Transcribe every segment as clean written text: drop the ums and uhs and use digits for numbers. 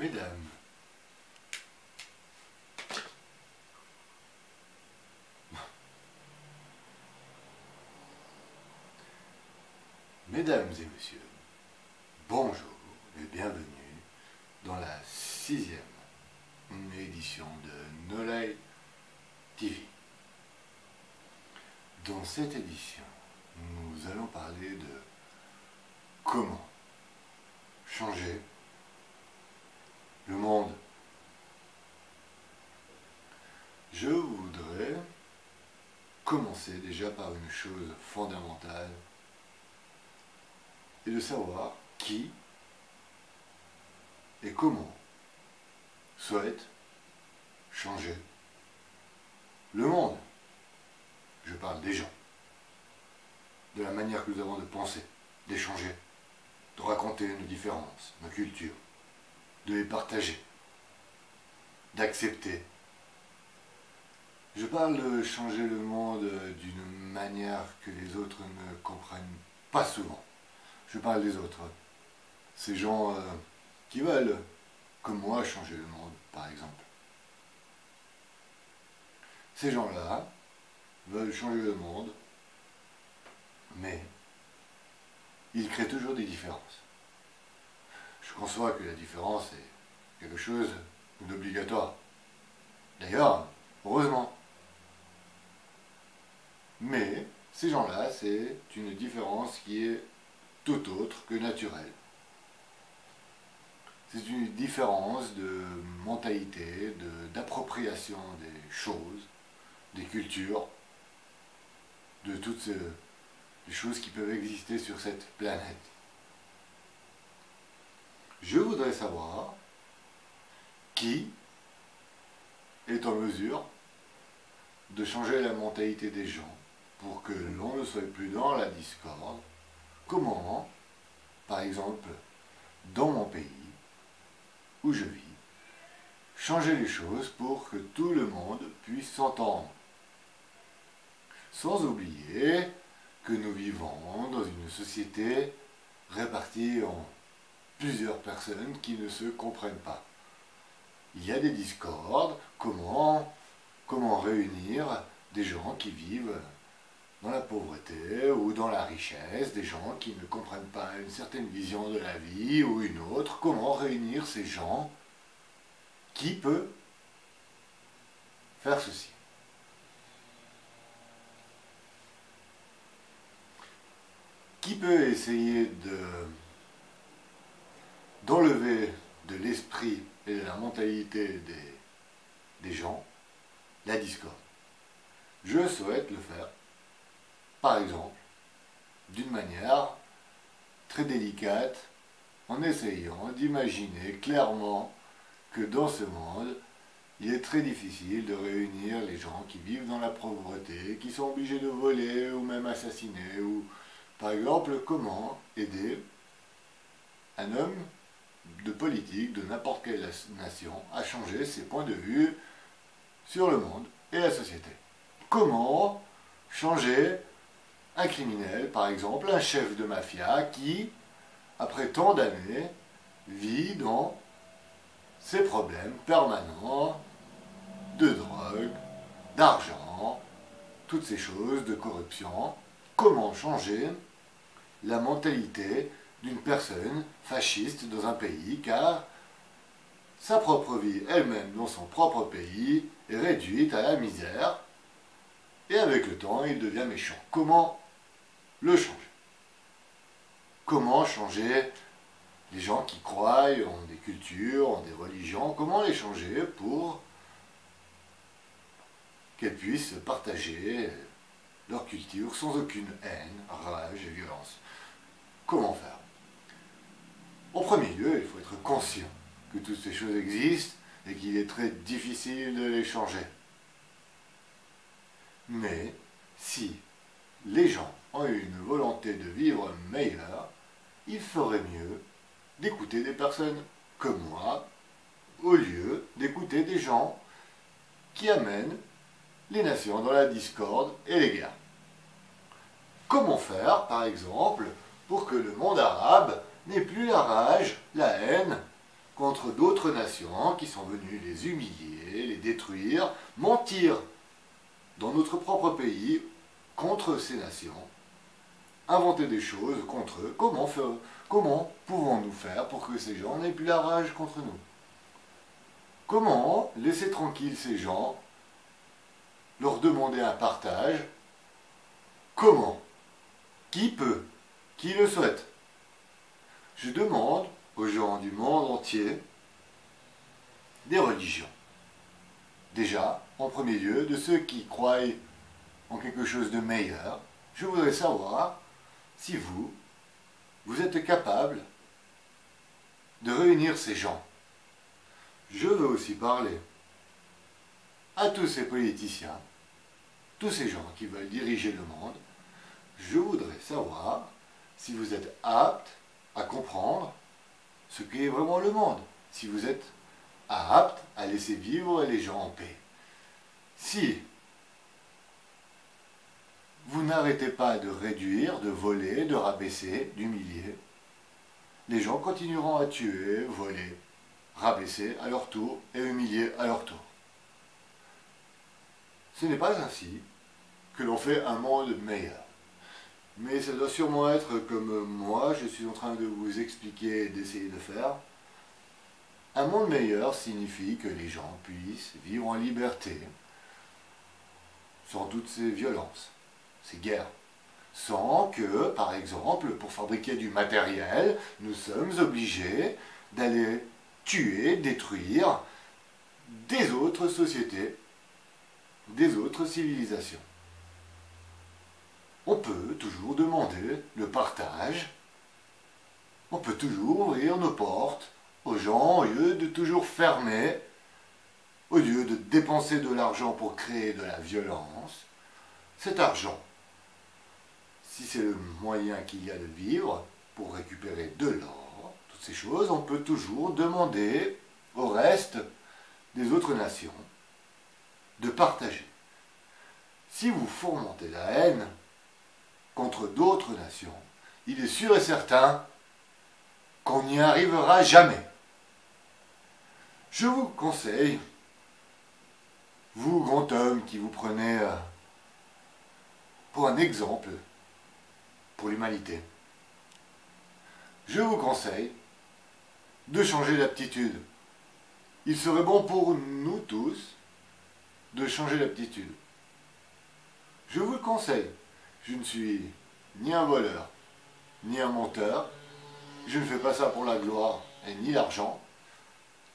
Mesdames, Mesdames et messieurs, bonjour et bienvenue dans la 6e édition de Nolay TV. Dans cette édition, nous allons parler de comment changer le monde. Je voudrais commencer déjà par une chose fondamentale et de savoir qui et comment souhaite changer le monde. Je parle des gens, de la manière que nous avons de penser, d'échanger, de raconter nos différences, nos cultures, de les partager, d'accepter. Je parle de changer le monde d'une manière que les autres ne comprennent pas souvent. Je parle des autres, ces gens qui veulent, comme moi, changer le monde, par exemple. Ces gens-là veulent changer le monde, mais ils créent toujours des différences. Je conçois que la différence est quelque chose d'obligatoire. D'ailleurs, heureusement. Mais ces gens-là, c'est une différence qui est tout autre que naturelle. C'est une différence de mentalité, d'appropriation des choses, des cultures, de toutes les choses qui peuvent exister sur cette planète. Je voudrais savoir qui est en mesure de changer la mentalité des gens pour que l'on ne soit plus dans la discorde. Comment, par exemple, dans mon pays, où je vis, changer les choses pour que tout le monde puisse s'entendre. Sans oublier que nous vivons dans une société répartie en plusieurs personnes qui ne se comprennent pas. Il y a des discordes, comment réunir des gens qui vivent dans la pauvreté ou dans la richesse, des gens qui ne comprennent pas une certaine vision de la vie ou une autre, comment réunir ces gens? Qui peut faire ceci? Qui peut essayer d'enlever de l'esprit et de la mentalité des gens la discorde? Je souhaite le faire, par exemple, d'une manière très délicate, en essayant d'imaginer clairement que dans ce monde, il est très difficile de réunir les gens qui vivent dans la pauvreté, qui sont obligés de voler ou même assassiner, ou par exemple, comment aider un homme de politique de n'importe quelle nation à changer ses points de vue sur le monde et la société. Comment changer un criminel, par exemple, un chef de mafia qui, après tant d'années, vit dans ses problèmes permanents de drogue, d'argent, toutes ces choses, de corruption. Comment changer la mentalité d'une personne fasciste dans un pays, car sa propre vie elle-même dans son propre pays est réduite à la misère, et avec le temps il devient méchant. Comment le changer? Comment changer les gens qui croient en des cultures, en des religions? Comment les changer pour qu'elles puissent partager leur culture sans aucune haine, rage et violence? Comment faire? En premier lieu, il faut être conscient que toutes ces choses existent et qu'il est très difficile de les changer. Mais si les gens ont une volonté de vivre meilleure, il ferait mieux d'écouter des personnes comme moi, au lieu d'écouter des gens qui amènent les nations dans la discorde et les guerres. Comment faire, par exemple, pour que le monde arabe n'ait plus la rage, la haine contre d'autres nations qui sont venues les humilier, les détruire, mentir dans notre propre pays contre ces nations, inventer des choses contre eux. Comment pouvons-nous faire pour que ces gens n'aient plus la rage contre nous? Comment laisser tranquilles ces gens, leur demander un partage? Comment? Qui peut? Qui le souhaite? Je demande aux gens du monde entier des religions. Déjà, en premier lieu, de ceux qui croient en quelque chose de meilleur, je voudrais savoir si vous êtes capable de réunir ces gens. Je veux aussi parler à tous ces politiciens, tous ces gens qui veulent diriger le monde. Je voudrais savoir si vous êtes aptes à comprendre ce qu'est vraiment le monde, si vous êtes aptes à laisser vivre les gens en paix. Si vous n'arrêtez pas de réduire, de voler, de rabaisser, d'humilier, les gens continueront à tuer, voler, rabaisser à leur tour et humilier à leur tour. Ce n'est pas ainsi que l'on fait un monde meilleur. Mais ça doit sûrement être comme moi, je suis en train de vous expliquer et d'essayer de faire. Un monde meilleur signifie que les gens puissent vivre en liberté, sans toutes ces violences, ces guerres. Sans que, par exemple, pour fabriquer du matériel, nous sommes obligés d'aller tuer, détruire des autres sociétés, des autres civilisations. On peut toujours demander le partage, on peut toujours ouvrir nos portes aux gens au lieu de toujours fermer, au lieu de dépenser de l'argent pour créer de la violence. Cet argent, si c'est le moyen qu'il y a de vivre pour récupérer de l'or, toutes ces choses, on peut toujours demander au reste des autres nations de partager. Si vous fomentez la haine contre d'autres nations, il est sûr et certain qu'on n'y arrivera jamais. Je vous conseille, vous, grand homme, qui vous prenez pour un exemple pour l'humanité, je vous conseille de changer d'aptitude. Il serait bon pour nous tous de changer d'aptitude. Je vous le conseille. Je ne suis ni un voleur, ni un menteur. Je ne fais pas ça pour la gloire et ni l'argent.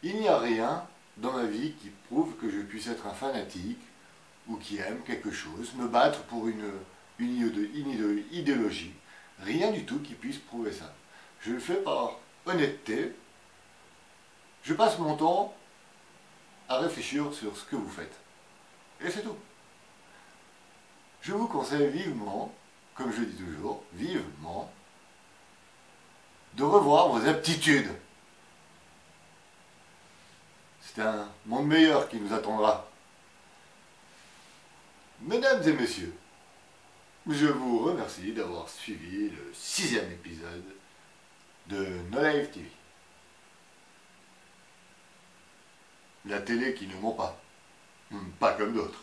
Il n'y a rien dans ma vie qui prouve que je puisse être un fanatique ou qui aime quelque chose, me battre pour une idéologie. Rien du tout qui puisse prouver ça. Je le fais par honnêteté. Je passe mon temps à réfléchir sur ce que vous faites. Et c'est tout. Je vous conseille vivement, comme je dis toujours, vivement, de revoir vos aptitudes. C'est un monde meilleur qui nous attendra. Mesdames et messieurs, je vous remercie d'avoir suivi le 6e épisode de No Life TV. La télé qui ne ment pas, pas comme d'autres.